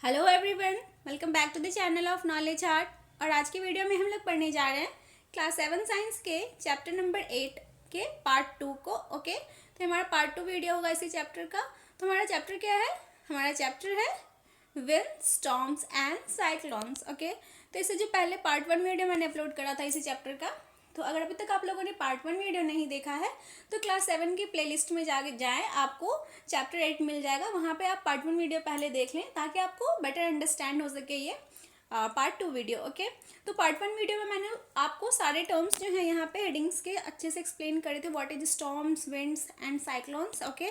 Hello everyone, welcome back to the channel of knowledge art. और आज की video में हम लोग पढ़ने जा रहे हैं क्लास 7 साइंस के चैप्टर नंबर 8 के पार्ट 2 को। ओके, तो हमारा पार्ट 2 वीडियो होगा इसी चैप्टर का। तो हमारा चैप्टर क्या है? हमारा चैप्टर है wind storms and cyclones. Okay, तो इससे जो पहले पार्ट 1 वीडियो मैंने अपलोड करा था इसी चैप्टर का, तो अगर अभी तक आप लोगों ने पार्ट 1 वीडियो नहीं देखा है तो क्लास 7 की प्लेलिस्ट में जाएं, आपको चैप्टर 8 मिल जाएगा। वहाँ पे आप पार्ट 1 वीडियो पहले देख लें ताकि आपको बेटर अंडरस्टैंड हो सके ये पार्ट 2 वीडियो। ओके, तो पार्ट 1 वीडियो में मैंने आपको सारे टर्म्स जो हैं यहाँ पे हेडिंग्स के अच्छे से एक्सप्लेन करे थे। What is storms, winds and cyclones. Okay,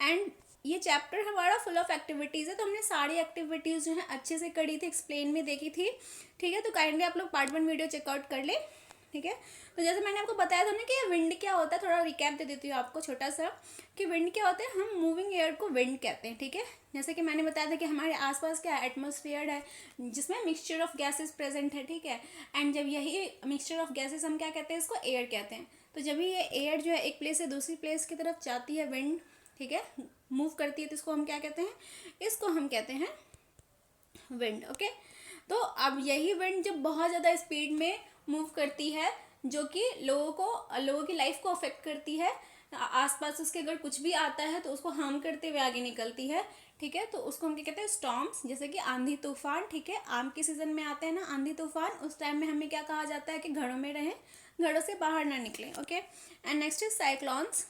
and ये चैप्टर हमारा फुल ऑफ एक्टिविटीज़ है, तो हमने सारी एक्टिविटीज़ जो है अच्छे से करी थी, एक्सप्लेन में देखी थी। ठीक है, तो काइंडली आप लोग पार्ट 1 वीडियो चेकआउट कर ले। ठीक है, तो जैसे मैंने आपको बताया था ना कि विंड क्या होता है, थोड़ा रिकैप दे देती हूँ आपको छोटा सा कि विंड क्या होता है। हम मूविंग एयर को विंड कहते हैं। ठीक है, जैसे कि मैंने बताया था कि हमारे आसपास क्या एटमॉस्फेयर है जिसमें मिक्सचर ऑफ गैसेस प्रेजेंट है। ठीक है, एंड जब यही मिक्सचर ऑफ गैसेस हम क्या कहते हैं, इसको एयर कहते हैं। तो जब ये एयर जो है एक प्लेस से दूसरी प्लेस की तरफ जाती है, विंड, ठीक है, मूव करती है, तो इसको हम क्या कहते हैं? इसको हम कहते हैं विंड। ओके, तो अब यही विंड जब बहुत ज़्यादा स्पीड में मूव करती है जो कि लोगों की लाइफ को अफेक्ट करती है, आसपास उसके अगर कुछ भी आता है तो उसको हार्म करते हुए आगे निकलती है। ठीक है, तो उसको हम क्या कहते हैं? स्टॉर्म्स। जैसे कि आंधी तूफान। ठीक है, आम के सीजन में आते हैं ना आंधी तूफान, उस टाइम में हमें क्या कहा जाता है कि घरों में रहें, घरों से बाहर ना निकलें। Okay, and next is cyclones.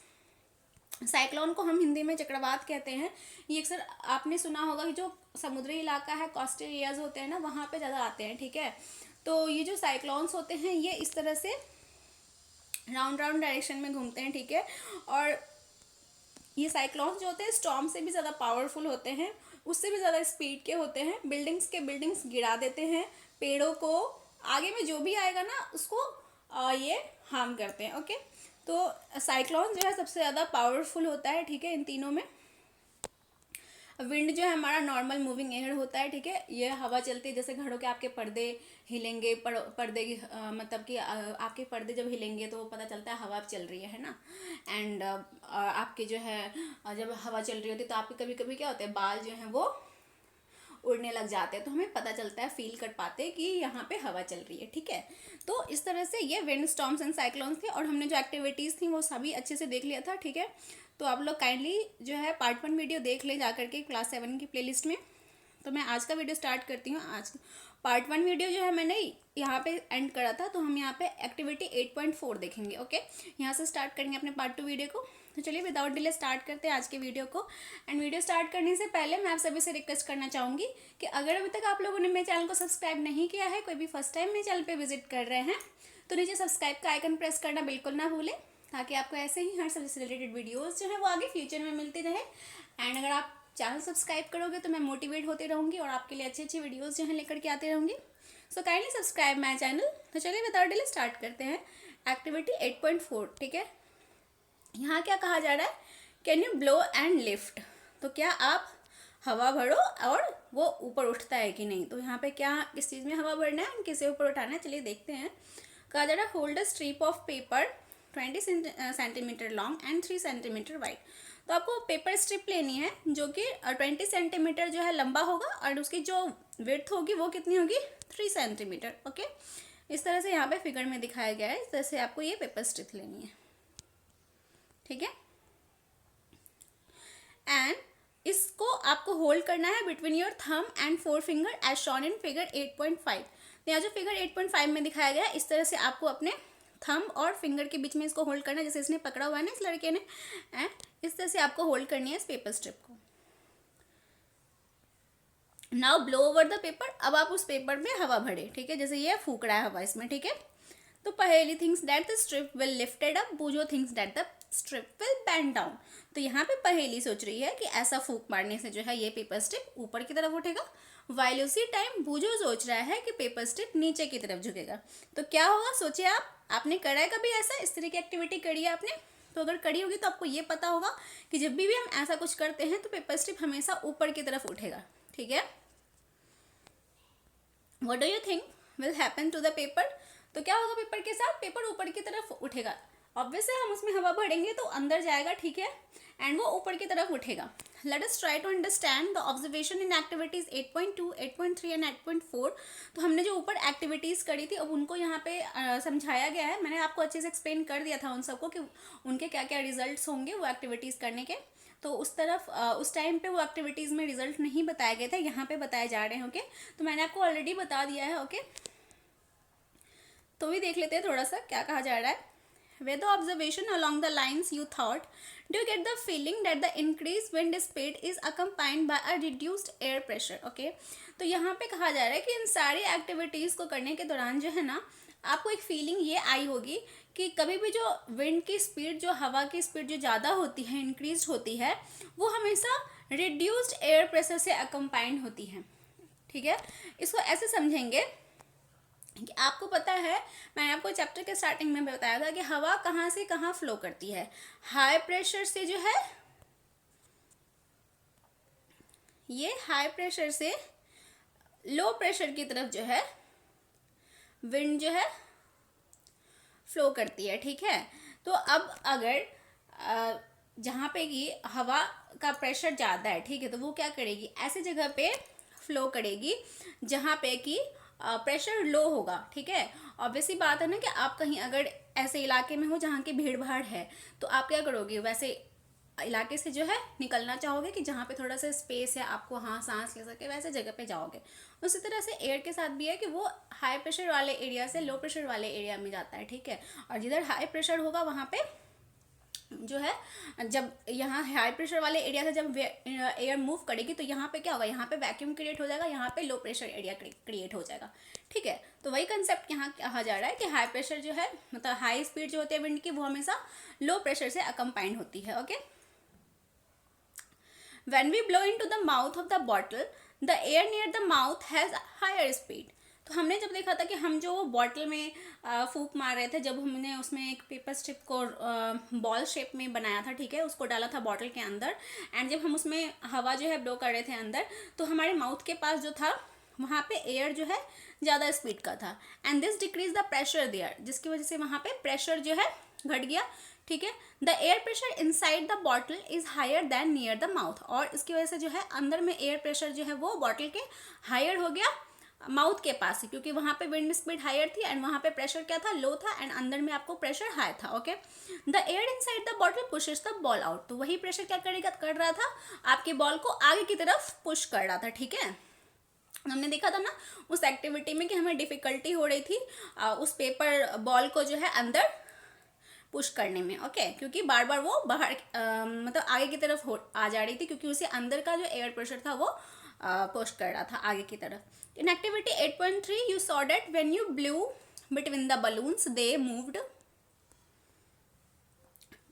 Cyclone को हम हिंदी में चक्रवात कहते हैं। ये अक्सर आपने सुना होगा कि जो समुद्री इलाका है, कोस्टल एरियाज होते हैं ना, वहाँ पे ज़्यादा आते हैं। ठीक है, तो ये जो साइक्लोन्स होते हैं ये इस तरह से राउंड राउंड डायरेक्शन में घूमते हैं। ठीक है, और ये साइक्लोन्स जो होते हैं स्टॉर्म से भी ज़्यादा पावरफुल होते हैं, उससे भी ज़्यादा स्पीड के होते हैं। बिल्डिंग्स गिरा देते हैं, पेड़ों को, आगे में जो भी आएगा ना उसको ये हार्म करते हैं। ओके, तो साइक्लोन जो है सबसे ज़्यादा पावरफुल होता है। ठीक है, इन तीनों में विंड जो है हमारा नॉर्मल मूविंग एयर होता है। ठीक है, ये हवा चलती है, जैसे घरों के आपके पर्दे हिलेंगे, पर्दे की मतलब कि आपके पर्दे जब हिलेंगे तो पता चलता है हवा चल रही है ना। एंड आपके जो है जब हवा चल रही होती है तो आपके कभी कभी क्या होता है, बाल जो हैं वो उड़ने लग जाते हैं, तो हमें पता चलता है, फील कर पाते हैं कि यहाँ पे हवा चल रही है। ठीक है, तो इस तरह से ये विंड स्टॉर्म्स एंड साइक्लोन्स थे, और हमने जो एक्टिविटीज़ थी वो सभी अच्छे से देख लिया था। ठीक है, तो आप लोग काइंडली जो है पार्ट 1 वीडियो देख ले जा करके क्लास 7 की प्लेलिस्ट में। तो मैं आज का वीडियो स्टार्ट करती हूँ। आज पार्ट 1 वीडियो जो है मैंने यहाँ पे एंड करा था, तो हम यहाँ पे एक्टिविटी 8.4 देखेंगे। ओके, यहाँ से स्टार्ट करेंगे अपने पार्ट 2 वीडियो को। तो चलिए विदाउट डिले स्टार्ट करते हैं आज के वीडियो को। एंड वीडियो स्टार्ट करने से पहले मैं आप सभी से रिक्वेस्ट करना चाहूँगी कि अगर अभी तक आप लोगों ने मेरे चैनल को सब्सक्राइब नहीं किया है, कोई भी फर्स्ट टाइम मेरे चैनल पर विजिट कर रहे हैं, तो नीचे सब्सक्राइब का आइकन प्रेस करना बिल्कुल ना भूलें, ताकि आपको ऐसे ही हर सब्जेक्ट से रिलेटेड वीडियोस जो है वो आगे फ्यूचर में मिलती रहे। एंड अगर आप चैनल सब्सक्राइब करोगे तो मैं मोटिवेट होती रहूँगी और आपके लिए अच्छी अच्छी वीडियोस जो है लेकर के आती रहूँगी। So kindly subscribe my channel. तो चलिए विदाउट डिले स्टार्ट करते हैं एक्टिविटी 8.4। ठीक है, यहाँ क्या कहा जा रहा है? Can you blow and lift. तो क्या आप हवा भरो और वो ऊपर उठता है कि नहीं। तो यहाँ पे क्या, किस चीज़ में हवा भरना है, किसे ऊपर उठाना है, चलिए देखते हैं। कहा जा रहा है hold a strip of paper 20 centimetre long and 3 centimetre wide. तो आपको पेपर स्ट्रिप लेनी है जो कि 20 सेंटीमीटर जो है लंबा होगा, और उसकी जो विड्थ होगी वो कितनी होगी? 3 सेंटीमीटर। ओके, इस तरह से यहाँ पे फिगर में दिखाया गया है। इस तरह से आपको ये पेपर स्ट्रिप लेनी है। ठीक है, एंड इसको आपको होल्ड करना है between your thumb and 4 finger as shown in figure 8.5। तो यहाँ जो फिगर 8.5 में दिखाया गया है, इस तरह से आपको अपने थम और फिंगर के बीच में इसको होल्ड करना है, जैसे इसने पकड़ा हुआ है ना इस लड़के ने। एंड इस तरह से आपको होल्ड करनी है इस पेपर स्ट्रिप को। Now blow over the paper. अब आप उस पेपर में हवा भरे। ठीक है, जैसे ये फूक रहा है हवा इसमें। ठीक है, तो पहेली things that the strip will lifted up, बूझो things that the strip will bend down. तो यहाँ पे पहेली सोच रही है कि ऐसा फूक मारने से जो है ये पेपर स्ट्रिप ऊपर की तरफ उठेगा, वाइल उसी टाइम बूझो सोच रहा है कि पेपर स्ट्रिप नीचे की तरफ झुकेगा। तो क्या होगा सोचिए आप। आपने करा है कभी ऐसा, इस तरह की एक्टिविटी करी है आपने? तो अगर करी होगी तो आपको ये पता होगा कि जब भी हम ऐसा कुछ करते हैं तो पेपर स्ट्रिप हमेशा ऊपर की तरफ उठेगा। ठीक है, what do you think will happen to the paper. तो क्या होगा पेपर के साथ? पेपर ऊपर की तरफ उठेगा। ऑब्वियसली हम उसमें हवा भरेंगे तो अंदर जाएगा, ठीक है, एंड वो ऊपर की तरफ उठेगा. Let us try to understand the observation in activities 8.2, 8.3 and 8.4. तो हमने जो ऊपर एक्टिविटीज़ करी थी अब उनको यहाँ पे समझाया गया है. मैंने आपको अच्छे से एक्सप्लेन कर दिया था उन सबको कि उनके क्या क्या रिजल्ट्स होंगे वो एक्टिविटीज़ करने के. तो उस तरफ उस टाइम पे वो एक्टिविटीज़ में रिजल्ट नहीं बताए गए थे, यहाँ पे बताए जा रहे हैं. ओके, तो मैंने आपको ऑलरेडी बता दिया है. ओके, तो भी देख लेते हैं थोड़ा सा क्या कहा जा रहा है. With the observation along the lines you thought, do you get the feeling that the increased wind speed is accompanied by a reduced air pressure? Okay, तो यहाँ पे कहा जा रहा है कि इन सारी एक्टिविटीज़ को करने के दौरान जो है ना आपको एक फीलिंग ये आई होगी कि कभी भी जो विंड की स्पीड, जो हवा की स्पीड जो ज़्यादा होती है, इंक्रीज होती है, वो हमेशा रिड्यूस्ड एयर प्रेशर से अकम्पाइंड होती है. ठीक है, इसको ऐसे समझेंगे कि आपको पता है, मैंने आपको चैप्टर के स्टार्टिंग में बताया था कि हवा कहाँ से कहाँ फ्लो करती है. हाई प्रेशर से जो है, ये हाई प्रेशर से लो प्रेशर की तरफ जो है विंड जो है फ्लो करती है. ठीक है, तो अब अगर जहाँ पे कि हवा का प्रेशर ज़्यादा है, ठीक है, तो वो क्या करेगी, ऐसी जगह पे फ्लो करेगी जहाँ पे कि प्रेशर लो होगा. ठीक है, ऑब्वियसली बात है ना कि आप कहीं अगर ऐसे इलाके में हो जहाँ की भीड़ भाड़ है तो आप क्या करोगे, वैसे इलाके से जो है निकलना चाहोगे कि जहाँ पे थोड़ा सा स्पेस है, आपको हाँ सांस ले सके, वैसे जगह पे जाओगे. उसी तरह से एयर के साथ भी है कि वो हाई प्रेशर वाले एरिया से लो प्रेशर वाले एरिया में जाता है. ठीक है, और जिधर हाई प्रेशर होगा वहाँ पे जो है, जब यहाँ हाई प्रेशर वाले एरिया से जब एयर मूव करेगी तो यहाँ पे क्या होगा, यहाँ पे वैक्यूम क्रिएट हो जाएगा, यहाँ पे लो प्रेशर एरिया क्रिएट हो जाएगा. ठीक है, तो वही कंसेप्ट यहाँ कहा जा रहा है कि हाई प्रेशर जो है, मतलब हाई स्पीड जो होती है विंड की, वो हमेशा लो प्रेशर से अकम्पाइंड होती है. Okay, When we blow into the mouth of the bottle, the air near the mouth has higher speed. तो हमने जब देखा था कि हम जो बॉटल में फूंक मार रहे थे, जब हमने उसमें एक पेपर स्ट्रिप को बॉल शेप में बनाया था, ठीक है, उसको डाला था बॉटल के अंदर, एंड जब हम उसमें हवा जो है ब्लो कर रहे थे अंदर, तो हमारे माउथ के पास जो था वहाँ पे एयर जो है ज़्यादा स्पीड का था, and this decrease the pressure there, जिसकी वजह से वहाँ पे प्रेशर जो है घट गया. ठीक है, the air pressure inside the bottle is higher than near the mouth, और इसकी वजह से जो है अंदर में एयर प्रेशर जो है वो बॉटल के हायर हो गया माउथ के पास, क्योंकि वहाँ पे विंड स्पीड हायर थी एंड वहाँ पे प्रेशर क्या था, लो था, एंड अंदर में आपको प्रेशर हाई था. Okay, the air inside the bottle pushes the ball out, तो वही प्रेशर क्या करेगा, कर रहा था आपके बॉल को आगे की तरफ पुश कर रहा था. ठीक है, हमने देखा था ना उस एक्टिविटी में कि हमें डिफिकल्टी हो रही थी उस पेपर बॉल को जो है अंदर पुश करने में. ओके, क्योंकि बार बार वो बाहर मतलब आगे की तरफ आ जा रही थी, क्योंकि उसे अंदर का जो एयर प्रेशर था वो पुश कर रहा था आगे की तरफ. In activity 8.3 you saw that when you blue between the balloons they moved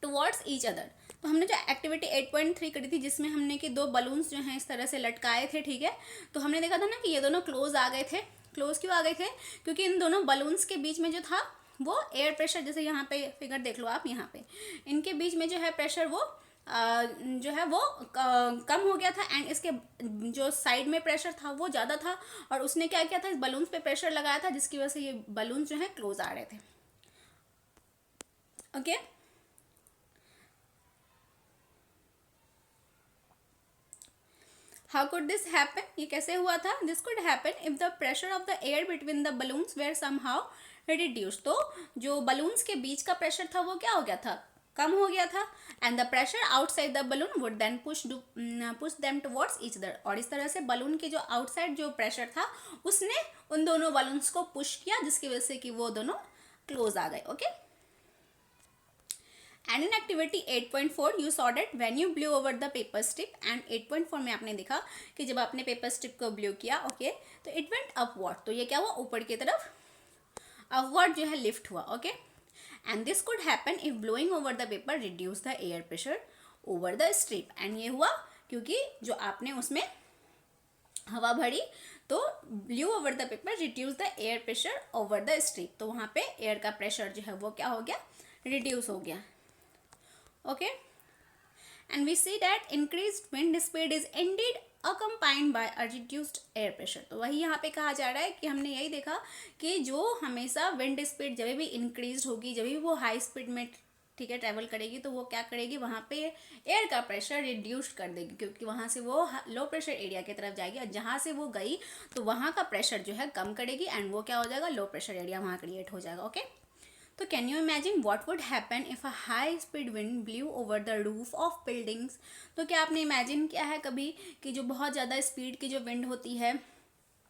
towards each other. तो हमने जो एक्टिविटी 8.3 करी थी, जिसमें हमने कि दो बलून्स जो हैं इस तरह से लटकाए थे. ठीक है, तो हमने देखा था ना कि ये दोनों क्लोज आ गए थे. क्लोज क्यों आ गए थे, क्योंकि इन दोनों बलून्स के बीच में जो था वो एयर प्रेशर, जैसे यहाँ पे फिगर देख लो आप, यहाँ पे इनके बीच में जो है प्रेशर वो जो है वो कम हो गया था, एंड इसके जो साइड में प्रेशर था वो ज़्यादा था, और उसने क्या किया था, इस बलून्स पे प्रेशर लगाया था, जिसकी वजह से ये बलून्स जो है क्लोज आ रहे थे. Okay, how could this happen, ये कैसे हुआ था, this could happen if the pressure of the air between the balloons were somehow reduce. तो जो बलून्स के बीच का प्रेशर था वो क्या हो गया था, कम हो गया था, and the pressure outside the balloon would then push them towards each other, और इस तरह से बलून के जो आउटसाइड जो प्रेशर था उसने उन दोनों बलून्स को पुश किया, जिसकी वजह से कि वो दोनों क्लोज आ गए. Okay, and in activity 8.4 you saw that when you blue over the paper strip, and 8.4 में आपने देखा कि जब आपने पेपर स्ट्रिप को ब्लू किया, ओके, तो इट वेंट अपवर्ड, तो ये क्या हुआ, ऊपर की तरफ अपवर्ड जो है लिफ्ट हुआ. Okay, and this could happen if blowing over the paper reduce the air pressure over the strip, and ये हुआ क्योंकि जो आपने उसमें हवा भरी तो blue over the paper reduce the air pressure over the strip, तो वहाँ पे एयर का प्रेशर जो है वो क्या हो गया, रिड्यूस हो गया. Okay, and we see that increased wind speed is indeed accompanied by a reduced air pressure. तो वही यहाँ पे कहा जा रहा है कि हमने यही देखा कि जो हमेशा विंड स्पीड जब भी इंक्रीज होगी, जब भी वो हाई स्पीड में ठीक है, ट्रैवल करेगी तो वो क्या करेगी, वहाँ पे एयर का प्रेशर रिड्यूस कर देगी, क्योंकि वहाँ से वो लो प्रेशर एरिया की तरफ जाएगी, और जहाँ से वो गई तो वहाँ का प्रेशर जो है कम करेगी, एंड वो क्या हो जाएगा, लो प्रेशर एरिया वहाँ क्रिएट हो जाएगा। ओके, तो can you imagine what would happen if a high speed wind blue over the roof of buildings. तो क्या आपने इमेजिन किया है कभी कि जो बहुत ज़्यादा स्पीड की जो विंड होती है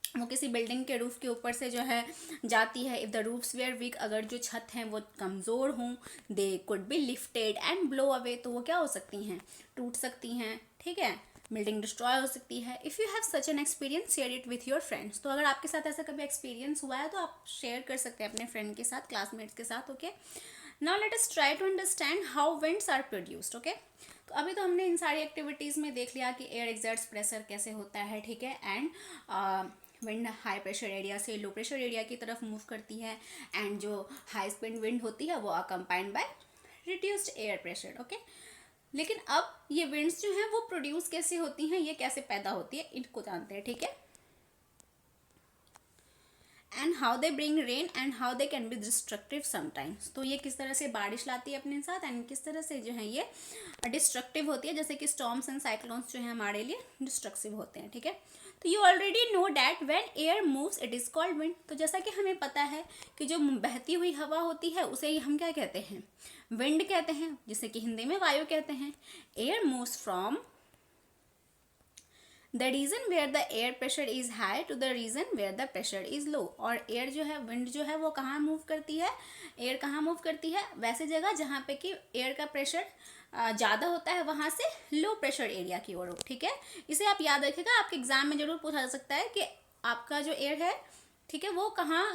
वो किसी बिल्डिंग के रूफ के ऊपर से जो है जाती है। If the roofs were weak, अगर जो छत हैं वो कमज़ोर हों, they could be lifted and blow away, तो वो क्या हो सकती हैं, टूट सकती हैं, ठीक है, बिल्डिंग डिस्ट्रॉय हो सकती है। If you have such an experience share it with your friends. तो अगर आपके साथ ऐसा कभी एक्सपीरियंस हुआ है तो आप शेयर कर सकते हैं अपने फ्रेंड के साथ, क्लासमेट्स के साथ। Okay, now let us try to understand how winds are produced. Okay, तो अभी तो हमने इन सारी एक्टिविटीज़ में देख लिया कि एयर एक्सर्ट्स प्रेशर कैसे होता है, ठीक है, and wind high pressure area से लो प्रेशर एरिया की तरफ मूव करती है, एंड जो हाई स्पीड विंड होती है वो accompanied by reduced air pressure. Okay, लेकिन अब ये विंड्स जो हैं वो प्रोड्यूस कैसे होती हैं, ये कैसे पैदा होती है, इनको जानते हैं, ठीक है, and how they bring rain and how they can be destructive sometimes. तो ये किस तरह से बारिश लाती है अपने साथ, एंड किस तरह से जो है ये डिस्ट्रक्टिव होती है, जैसे कि स्टॉर्म्स एंड साइक्लोन्स जो है हमारे लिए डिस्ट्रक्टिव होते हैं, ठीक है। तो you already know that when air moves it is called wind. तो जैसा कि हमें पता है कि जो बहती हुई हवा होती है उसे ही हम क्या कहते हैं, विंड कहते हैं, जिसे कि हिंदी में वायु कहते हैं। Air moves from the region where the air pressure is high to the region where the pressure is low. और एयर जो है, विंड जो है वो कहाँ मूव करती है, एयर कहाँ मूव करती है, वैसे जगह जहाँ पे कि एयर का प्रेशर ज़्यादा होता है, वहाँ से लो प्रेशर एरिया की ओर, ठीक है। इसे आप याद रखिएगा, आपके एग्जाम में जरूर पूछा जा सकता है कि आपका जो एयर है, ठीक है, वो कहाँ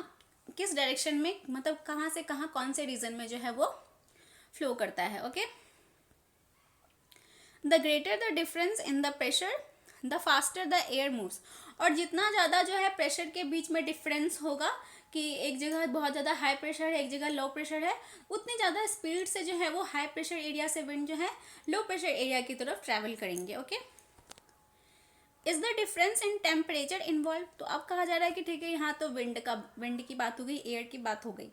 किस डायरेक्शन में, मतलब कहाँ से कहाँ कौन से रीजन में जो है वो फ्लो करता है। Okay, the greater the difference in the pressure the faster the air moves. और जितना ज़्यादा जो है प्रेशर के बीच में डिफरेंस होगा, कि एक जगह बहुत ज़्यादा हाई प्रेशर है, एक जगह लो प्रेशर है, उतनी ज़्यादा स्पीड से जो है वो हाई प्रेशर एरिया से विंड जो है लो प्रेशर एरिया की तरफ ट्रैवल करेंगे। Okay, is the difference in temperature involve. तो अब कहा जा रहा है कि ठीक है, यहाँ तो विंड की बात हो गई, एयर की बात हो गई,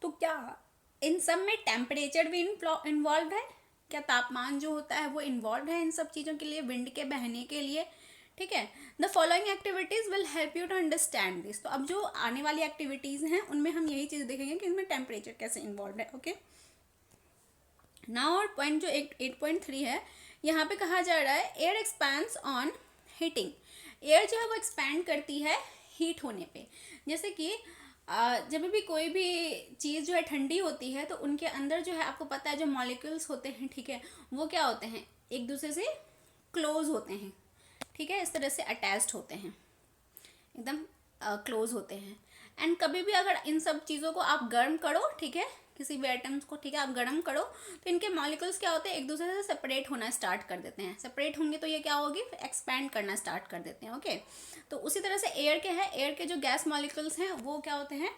तो क्या इन सब में टेम्परेचर भी इन्वॉल्व है, क्या तापमान जो होता है वो इन्वॉल्व है इन सब चीज़ों के लिए, विंड के बहने के लिए, ठीक है। The following activities will help you to understand this. तो अब जो आने वाली एक्टिविटीज़ हैं उनमें हम यही चीज़ देखेंगे कि इनमें टेम्परेचर कैसे इन्वॉल्व है। ओके, नाउ और पॉइंट जो 8.3 है, यहाँ पे कहा जा रहा है air expands on heating. Air जो है वो एक्सपैंड करती है हीट होने पे। जैसे कि जब भी कोई भी चीज़ जो है ठंडी होती है तो उनके अंदर जो है, आपको पता है, जो मॉलिक्यूल्स होते हैं, ठीक है, वो क्या होते हैं, एक दूसरे से क्लोज होते हैं, ठीक है, इस तरह से अटैच्ड होते हैं, एकदम क्लोज होते हैं। एंड कभी भी अगर इन सब चीज़ों को आप गर्म करो, ठीक है, किसी भी आइटम्स को, ठीक है, आप गर्म करो तो इनके मॉलिक्यूल्स क्या होते हैं, एक दूसरे से सेपरेट होना स्टार्ट कर देते हैं। सेपरेट होंगे तो ये क्या होगी, एक्सपैंड करना स्टार्ट कर देते हैं। ओके, तो उसी तरह से एयर के है, एयर के जो गैस मॉलिक्यूल्स हैं वो क्या होते हैं,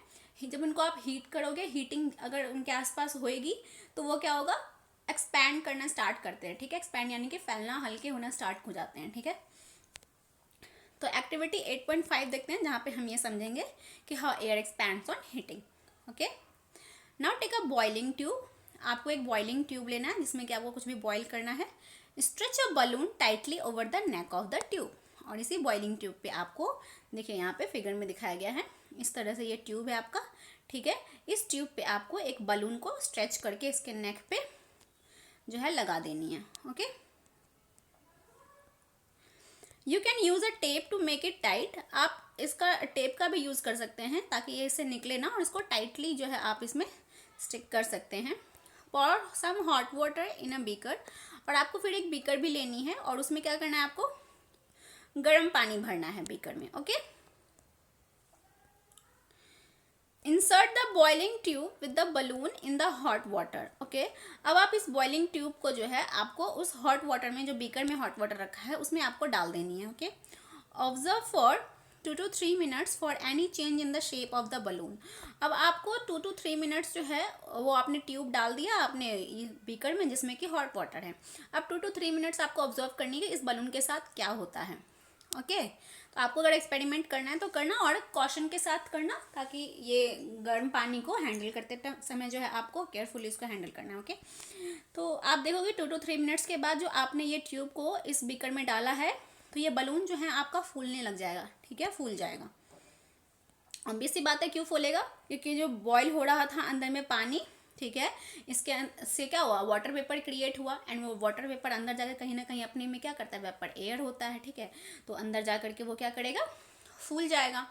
जब उनको आप हीट करोगे, हीटिंग अगर उनके आसपास होएगी तो वो क्या होगा, एक्सपैंड करना स्टार्ट करते हैं, ठीक है, एक्सपैंड यानी कि फैलना, हल्के होना स्टार्ट हो जाते हैं, ठीक है। तो एक्टिविटी 8.5 देखते हैं, जहाँ पे हम ये समझेंगे कि how air expands on heating. Okay, now take a boiling tube. आपको एक बॉइलिंग ट्यूब लेना है जिसमें कि आपको कुछ भी बॉईल करना है। Stretch a balloon tightly over the neck of the tube. और इसी बॉइलिंग ट्यूब पे आपको, देखिए यहाँ पे फिगर में दिखाया गया है, इस तरह से ये ट्यूब है आपका, ठीक है। इस ट्यूब पे आपको एक बलून को स्ट्रेच करके इसके नेक पे जो है लगा देनी है। Okay, you can use a tape to make it tight. आप इसका टेप का भी यूज़ कर सकते हैं ताकि ये इससे निकले ना, और इसको टाइटली जो है आप इसमें स्टिक कर सकते हैं। Pour some hot water in a beaker. और आपको फिर एक बीकर भी लेनी है और उसमें क्या करना है, आपको गर्म पानी भरना है बीकर में। Okay, insert the boiling tube with the balloon in the hot water. Okay, अब आप इस बॉइलिंग ट्यूब को जो है आपको उस हॉट वाटर में, जो बीकर में हॉट वाटर रखा है, उसमें आपको डाल देनी है। Okay, observe for 2 to 3 minutes for any change in the shape of the balloon. अब आपको 2 to 3 minutes जो है वो आपने ट्यूब डाल दिया आपने बीकर में जिसमें कि हॉट वाटर है। अब 2 to 3 minutes आपको ऑब्जर्व करनी है कि इस बलून के साथ क्या होता है। ओके, तो आपको अगर एक्सपेरिमेंट करना है तो करना, और कॉशन के साथ करना, ताकि ये गर्म पानी को हैंडल करते समय जो है आपको केयरफुली इसको हैंडल करना है। ओके, तो आप देखोगे 2 to 3 मिनट्स के बाद जो आपने ये ट्यूब को इस बीकर में डाला है, तो ये बलून जो है आपका फूलने लग जाएगा। ठीक है, फूल जाएगा। ऑब्वियस सी बात है, क्यों फूलेगा? क्योंकि जो बॉयल हो रहा था अंदर में पानी, ठीक है, इसके से क्या हुआ, वाटर वेपर क्रिएट हुआ, एंड वो वाटर वेपर अंदर जाकर कहीं ना कहीं अपने में क्या करता है, वेपर एयर होता है। ठीक है, तो अंदर जा करके वो क्या करेगा, फूल जाएगा।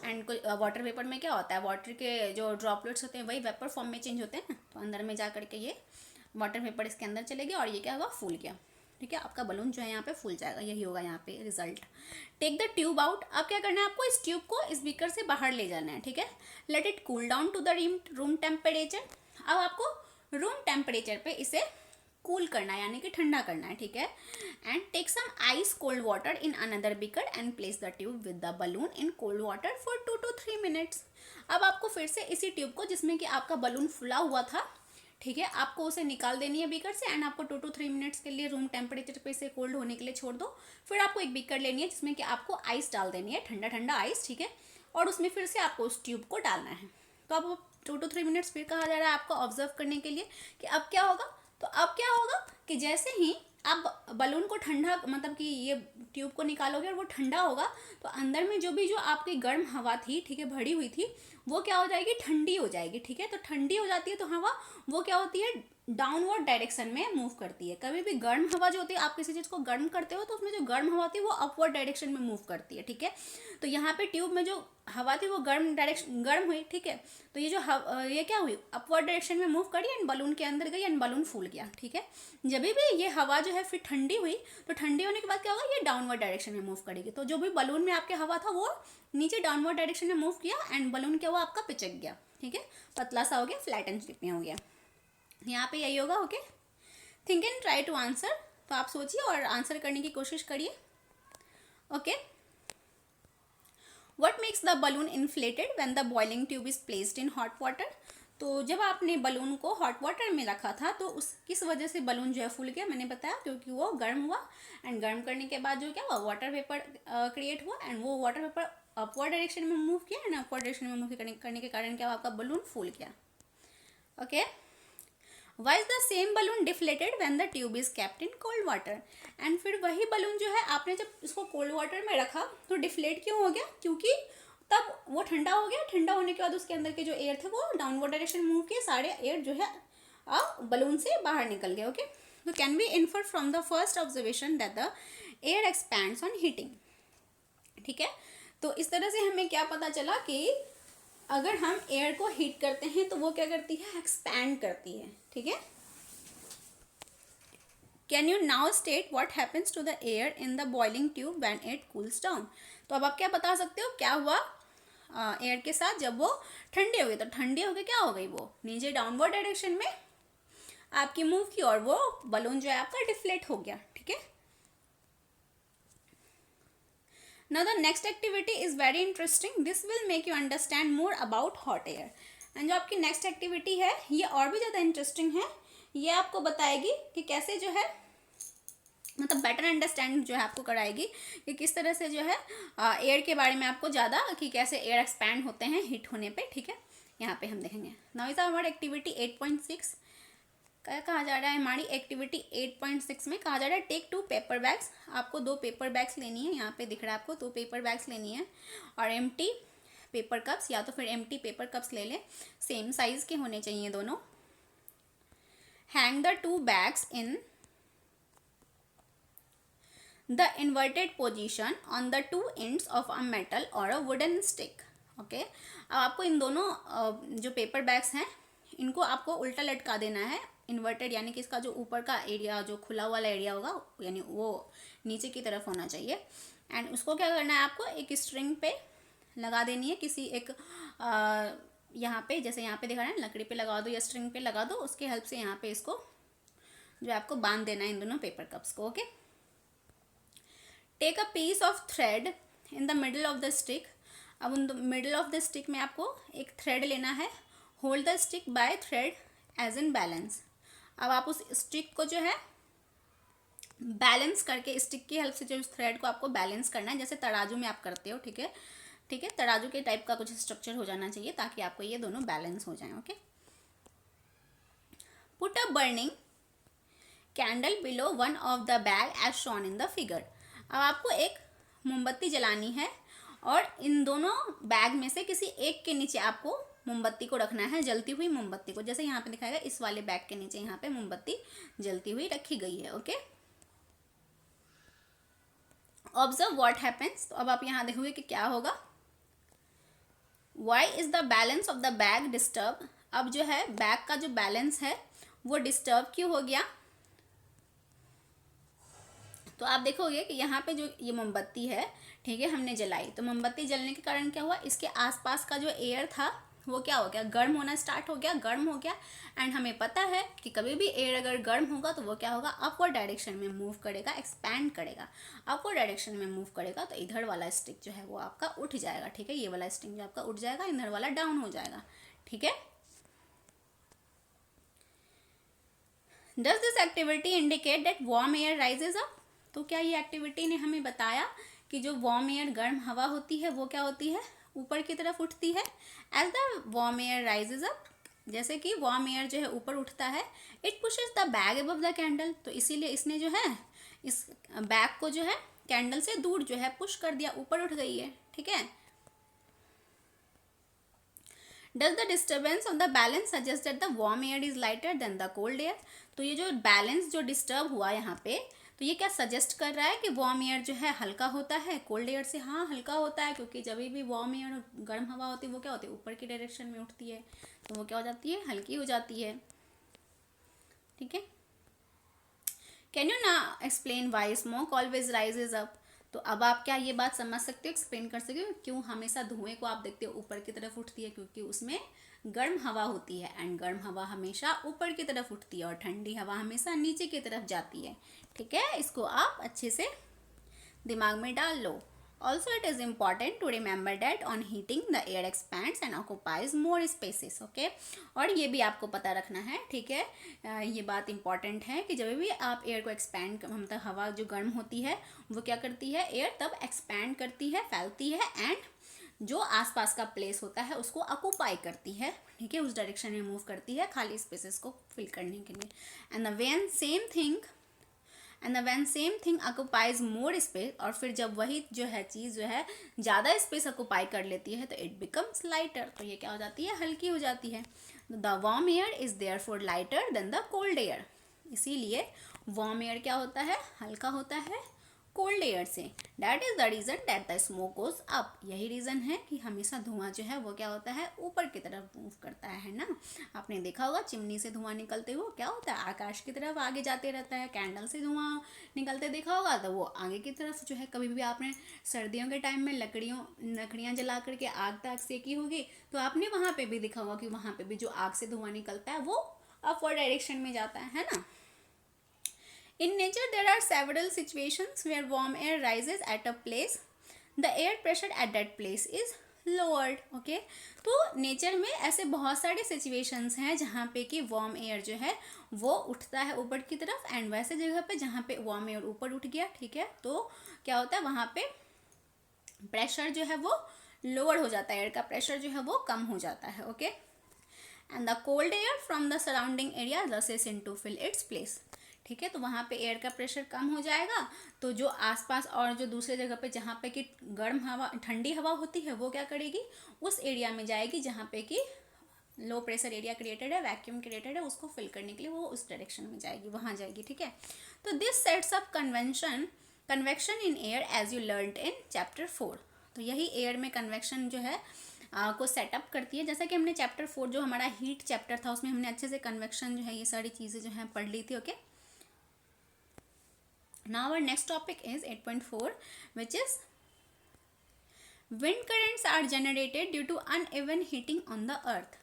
एंड वाटर वेपर में क्या होता है, वाटर के जो ड्रॉपलेट्स होते हैं वही वेपर फॉर्म में चेंज होते हैं ना, तो अंदर में जा करके ये वाटर वेपर इसके अंदर चले गया और ये क्या हुआ, फूल गया। ठीक है, आपका बलून जो है यहाँ पे फूल जाएगा। यही होगा यहाँ पे result. Take the tube out. अब क्या करना है आपको, इस ट्यूब को इस बीकर से बाहर ले जाना है। ठीक है, let it cool down to the room temperature. अब आपको रूम टेम्परेचर पे इसे कूल करना है, यानी कि ठंडा करना है। ठीक है, and take some ice cold water in another beaker and place the tube with the balloon in cold water for 2 to 3 minutes. अब आपको फिर से इसी ट्यूब को, जिसमें कि आपका बलून फुला हुआ था, ठीक है, आपको उसे निकाल देनी है बीकर से, एंड आपको 2 to 3 मिनट्स के लिए रूम टेम्परेचर पे इसे कोल्ड होने के लिए छोड़ दो। फिर आपको एक बीकर लेनी है जिसमें कि आपको आइस डाल देनी है, ठंडा ठंडा आइस। ठीक है, और उसमें फिर से आपको उस ट्यूब को डालना है। तो अब 2 to 3 मिनट्स फिर कहा जा रहा है आपको ऑब्जर्व करने के लिए कि अब क्या होगा। तो अब क्या होगा कि जैसे ही आप बलून को ठंडा, मतलब कि ये ट्यूब को निकालोगे और वो ठंडा होगा, तो अंदर में जो आपकी गर्म हवा थी, ठीक है, भरी हुई थी, वो क्या हो जाएगी, ठंडी हो जाएगी। ठीक है, तो ठंडी हो जाती है तो हवा वो क्या होती है, डाउनवर्ड डायरेक्शन में मूव करती है। कभी भी गर्म हवा जो होती है, आप किसी चीज़ को गर्म करते हो तो उसमें जो गर्म हवा होती है वो अपवर्ड डायरेक्शन में मूव करती है। ठीक है, तो यहाँ पे ट्यूब में जो हवा थी वो गर्म हुई। ठीक है, तो ये क्या हुई, अपवर्ड डायरेक्शन में मूव करी एंड बलून के अंदर गई एंड बलून फूल गया। ठीक है, जब भी ये हवा जो है फिर ठंडी हुई, तो ठंडी होने के बाद क्या होगा, ये डाउनवर्ड डायरेक्शन में मूव करेगी। तो जो भी बलून में आपके हवा था वो नीचे डाउनवर्ड डायरेक्शन में मूव किया एंड बलून क्या हुआ, आपका पिचक गया। ठीक है, पतला सा हो गया, फ्लैट एंड स्लिपी हो गया। यहाँ पे यही होगा। Okay, think and try to answer. तो आप सोचिए और आंसर करने की कोशिश करिए। Okay, what makes the balloon inflated when the boiling tube is placed in hot water. तो जब आपने बलून को हॉट वाटर में रखा था तो उस किस वजह से बलून जो है फूल गया, मैंने बताया क्योंकि वो गर्म हुआ, एंड गर्म करने के बाद जो क्या हुआ, वाटर वेपर क्रिएट हुआ, एंड वो वाटर वेपर अपवर्ड डायरेक्शन में मूव किया, एंड अपवर्ड डायरेक्शन में मूव करने के कारण क्या हुआ, आपका बलून फूल गया। Okay, Why is the same balloon deflated when the tube is kept in cold water? And फिर वही बलून जो है आपने जब इसको कोल्ड वाटर में रखा तो डिफ्लेट क्यों हो गया, क्योंकि तब वो ठंडा हो गया। ठंडा होने के बाद उसके अंदर के जो एयर थे वो डाउनवर्ड डायरेक्शन मूव किए, सारे एयर जो है बलून से बाहर निकल गए। ओके, तो can be infer from the first observation that the air expands on heating. ठीक है, तो इस तरह से हमें क्या पता चला कि अगर हम एयर को हीट करते हैं तो वो क्या करती है, एक्सपैंड करती है। ठीक है, can you now state what happens to the air in the boiling tube when it cools down. तो अब आप क्या बता सकते हो क्या हुआ एयर के साथ जब वो ठंडी हो गई। तो ठंडी हो गई क्या हो गई, वो नीचे डाउनवर्ड डायरेक्शन में आपकी मूव की और वो बलून जो है आपका डिफ्लेट हो गया। ठीक है, now the next activity is very interesting. This will make you understand more about hot air. And जो आपकी नेक्स्ट एक्टिविटी है ये और भी ज़्यादा इंटरेस्टिंग है। ये आपको बताएगी कि कैसे जो है, मतलब बेटर अंडरस्टैंड जो है आपको कराएगी कि किस तरह से जो है एयर के बारे में आपको ज़्यादा, कि कैसे एयर एक्सपैंड होते हैं हीट होने पे। ठीक है, यहाँ पे हम देखेंगे। Now is our activity 8.6। क्या कहा जा रहा है, हमारी एक्टिविटी 8.6 में कहा जा रहा है टेक 2 पेपर बैग्स। आपको 2 पेपर बैग्स लेनी है, यहाँ पे दिख रहा है आपको 2 पेपर बैग्स लेनी है, और एम्प्टी पेपर कप्स, या तो फिर एम्प्टी पेपर कप्स ले लें, सेम साइज के होने चाहिए दोनों। Hang the 2 bags in the inverted position on the 2 ends of a metal और अ वुडन स्टिक। ओके, अब आपको इन दोनों जो पेपर बैग्स हैं इनको आपको उल्टा लटका देना है। इन्वर्टेड यानी कि इसका जो ऊपर का एरिया, जो खुला वाला एरिया होगा, यानी वो नीचे की तरफ होना चाहिए। एंड उसको क्या करना है, आपको एक स्ट्रिंग पे लगा देनी है, किसी एक यहाँ पे, जैसे यहाँ पे दिखा रहा है, लकड़ी पे लगा दो या स्ट्रिंग पे लगा दो, उसके हेल्प से यहाँ पे इसको जो आपको बांध देना है इन दोनों पेपर कप्स को। Okay, take a piece of thread in the middle of the stick. अब उन मिडल ऑफ द स्टिक में आपको एक थ्रेड लेना है। Hold the stick by thread as in balance. अब आप उस स्टिक को जो है बैलेंस करके स्टिक की हेल्प से जो थ्रेड को आपको बैलेंस करना है, जैसे तराजू में आप करते हो, ठीक है, ठीक है, तराजू के टाइप का कुछ स्ट्रक्चर हो जाना चाहिए ताकि आपको ये दोनों बैलेंस हो जाएं। Okay, put a burning candle below one of the bag as shown in the figure. अब आपको एक मोमबत्ती जलानी है और इन दोनों बैग में से किसी एक के नीचे आपको मोमबत्ती को रखना है, जलती हुई मोमबत्ती को, जैसे यहाँ पे दिखाएगा इस वाले बैग के नीचे यहाँ पे मोमबत्ती जलती हुई रखी गई है। Okay, observe what happens. तो अब आप यहाँ देखोगे कि क्या होगा। Why is the balance of the bag disturb. अब जो है बैग का जो बैलेंस है वो डिस्टर्ब क्यों हो गया। तो आप देखोगे कि यहाँ पे जो ये मोमबत्ती है, ठीक है, हमने जलाई, तो मोमबत्ती जलने के कारण क्या हुआ, इसके आसपास का जो एयर था वो क्या हो गया, गर्म होना स्टार्ट हो गया, गर्म हो गया। एंड हमें पता है कि कभी भी एयर अगर गर्म होगा तो वो क्या होगा, अपवर्ड डायरेक्शन में मूव करेगा, एक्सपैंड करेगा। अपवर्ड डायरेक्शन में मूव करेगा तो इधर वाला स्टिक जो है वो आपका उठ जाएगा, ठीक है, ये वाला स्टिक जो आपका उठ जाएगा, इधर वाला डाउन हो जाएगा, ठीक है। Does this activity indicate that warm air rises up. तो क्या ये एक्टिविटी ने हमें बताया कि जो वार्म एयर, गर्म हवा होती है वो क्या होती है, ऊपर की तरफ उठती है। As the warm air rises up, जैसे कि वार्म एयर जो है ऊपर उठता है, it pushes the bag above the candle. तो इसीलिए इसने जो है इस बैग को जो है कैंडल से दूर जो है पुश कर दिया, ऊपर उठ गई है, ठीक है। Does the disturbance of the balance suggest that the warm air is lighter than the cold air. तो ये जो बैलेंस जो डिस्टर्ब हुआ यहाँ पे, तो ये क्या सजेस्ट कर रहा है कि वार्म एयर जो है हल्का होता है कोल्ड एयर से। हाँ, हल्का होता है, क्योंकि जब भी वार्म एयर और गर्म हवा होती है वो क्या होती है, ऊपर की डायरेक्शन में उठती है, तो वो क्या हो जाती है, हल्की हो जाती है, ठीक है। कैन यू ना explain why smoke always rises up. तो अब आप क्या ये बात समझ सकते हो, एक्सप्लेन कर सकते हो क्यों हमेशा धुएं को आप देखते हो ऊपर की तरफ उठती है, क्योंकि उसमें गर्म हवा होती है एंड गर्म हवा हमेशा ऊपर की तरफ उठती है और ठंडी हवा हमेशा नीचे की तरफ जाती है, ठीक है। इसको आप अच्छे से दिमाग में डाल लो। Also it is important to remember that on heating the air expands and occupies more spaces. Okay, और ये भी आपको पता रखना है, ठीक है, ये बात इंपॉर्टेंट है कि जब भी आप एयर को एक्सपैंड, मतलब हवा जो गर्म होती है वो क्या करती है, एयर तब एक्सपैंड करती है, फैलती है, एंड जो आसपास का प्लेस होता है उसको ऑक्यूपाई करती है, ठीक है, उस डायरेक्शन में मूव करती है खाली स्पेसेस को फिल करने के लिए। And when same thing occupies more space, और फिर जब वही जो है चीज़ जो है ज़्यादा स्पेस ऑक्यूपाई कर लेती है तो इट बिकम्स लाइटर। तो ये क्या हो जाती है, हल्की हो जाती है। The warm air is therefore lighter than the cold air. इसीलिए वार्म एयर क्या होता है, हल्का होता है कोल्ड एयर से। That is the reason that the smoke goes up. यही रीजन है कि हमेशा धुआं जो है वो क्या होता है, ऊपर की तरफ मूव करता है ना। आपने देखा होगा चिमनी से धुआं निकलते हुए क्या होता है, आकाश की तरफ आगे जाते रहता है। कैंडल से धुआं निकलते देखा होगा तो वो आगे की तरफ जो है, कभी भी आपने सर्दियों के टाइम में लकड़ियाँ जला करके आग तक सेकी होगी तो आपने वहाँ पे भी देखा होगा कि वहाँ पे भी जो आग से धुआं निकलता है वो अपवर्ड डायरेक्शन में जाता है ना। In nature, there are several situations where warm air rises at a place. The air pressure at that place is lowered. Okay? तो नेचर में ऐसे बहुत सारे सिचुएशंस हैं जहाँ पे कि वार्म एयर जो है वो उठता है ऊपर की तरफ, एंड वैसे जगह पे जहाँ पे वार्म एयर ऊपर उठ गया, ठीक है, तो क्या होता है वहाँ पे प्रेशर जो है वो लोअर हो जाता है, एयर का प्रेशर जो है वो कम हो जाता है। Okay, and the cold air from the surrounding area रसेस into fill its place. ठीक है, तो वहाँ पे एयर का प्रेशर कम हो जाएगा, तो जो आसपास और जो दूसरे जगह पे जहाँ पे कि गर्म हवा, ठंडी हवा होती है वो क्या करेगी, उस एरिया में जाएगी जहाँ पे कि लो प्रेशर एरिया क्रिएटेड है, वैक्यूम क्रिएटेड है, उसको फिल करने के लिए वो उस डायरेक्शन में जाएगी, वहाँ जाएगी। ठीक है, तो this sets up convection in air as you learned in chapter 4। तो यही एयर में कन्वेक्शन जो है को सेटअप करती है, जैसा कि हमने चैप्टर 4 जो हमारा हीट चैप्टर था उसमें हमने अच्छे से कन्वेक्शन जो है ये सारी चीज़ें जो हैं पढ़ ली थी। Okay, now our next topic is 8.4 which is wind currents are generated due to uneven heating on the earth।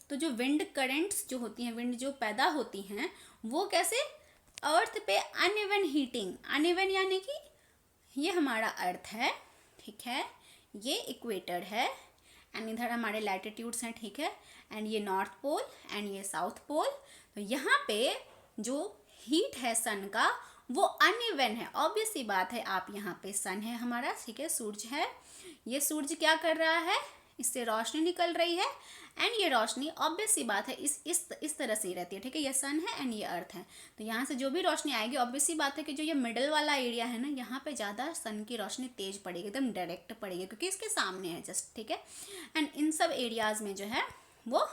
तो जो wind currents जो होती हैं, wind जो पैदा होती हैं वो कैसे, अर्थ पे uneven heating, uneven यानी कि ये हमारा अर्थ है, ठीक है, ये इक्वेटर है, एंड इधर हमारे लैटिट्यूड्स हैं, ठीक है, एंड ये नॉर्थ पोल एंड ये साउथ पोल। तो यहाँ पे जो हीट है सन का वो अनइवन है। ऑब्वियस सी बात है, आप यहाँ पे सन है हमारा, ठीक है, सूरज है, ये सूरज क्या कर रहा है, इससे रोशनी निकल रही है, एंड ये रोशनी ऑब्वियस सी बात है इस तरह से ही रहती है, ठीक है, ये सन है एंड ये अर्थ है। तो यहाँ से जो भी रोशनी आएगी, ऑब्वियस सी बात है कि जो ये मिडल वाला एरिया है ना, यहाँ पे ज़्यादा सन की रोशनी तेज पड़ेगी, एकदम डायरेक्ट पड़ेगी, क्योंकि इसके सामने है जस्ट, ठीक है। एंड इन सब एरियाज में जो है वो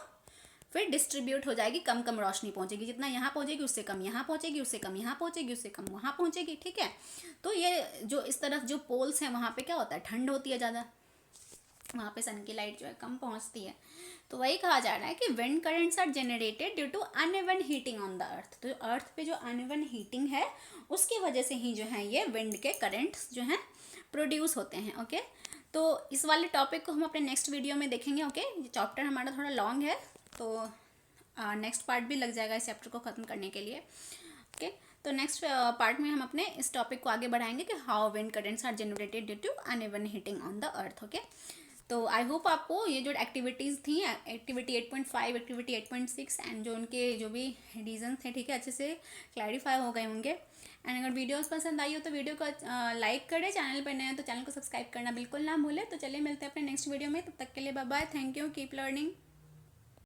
फिर डिस्ट्रीब्यूट हो जाएगी, कम कम रोशनी पहुंचेगी, जितना यहाँ पहुंचेगी उससे कम यहाँ पहुंचेगी, उससे कम यहाँ पहुंचेगी, उससे कम वहाँ पहुंचेगी, ठीक है। तो ये जो इस तरफ जो पोल्स हैं वहाँ पे क्या होता है, ठंड होती है ज़्यादा, वहाँ पे सन की लाइट जो है कम पहुँचती है। तो वही कहा जा रहा है कि wind currents are generated due to uneven heating on the earth. तो अर्थ पे जो अनइवन हीटिंग है उसकी वजह से ही जो है ये विंड के करेंट्स जो हैं प्रोड्यूस होते हैं, ओके। तो इस वाले टॉपिक को हम अपने नेक्स्ट वीडियो में देखेंगे, ओके। ये चैप्टर हमारा थोड़ा लॉन्ग है, तो नेक्स्ट पार्ट भी लग जाएगा इस चैप्टर को ख़त्म करने के लिए, ओके। तो नेक्स्ट पार्ट में हम अपने इस टॉपिक को आगे बढ़ाएंगे कि how wind currents are generated due to uneven heating on the earth, okay. तो आई होप आपको ये जो एक्टिविटीज़ थी, एक्टिविटी 8.5, एक्टिविटी 8.6 एंड जो उनके जो भी रीजन थे, ठीक है, अच्छे से क्लैरिफाई हो गए होंगे। एंड अगर वीडियोस पसंद आई हो तो वीडियो को लाइक करें, चैनल पर नए हैं तो चैनल को सब्सक्राइब करना बिल्कुल ना भूलें। तो चलिए मिलते हैं अपने नेक्स्ट वीडियो में, तब तक के लिए bye bye, thank you, keep learning.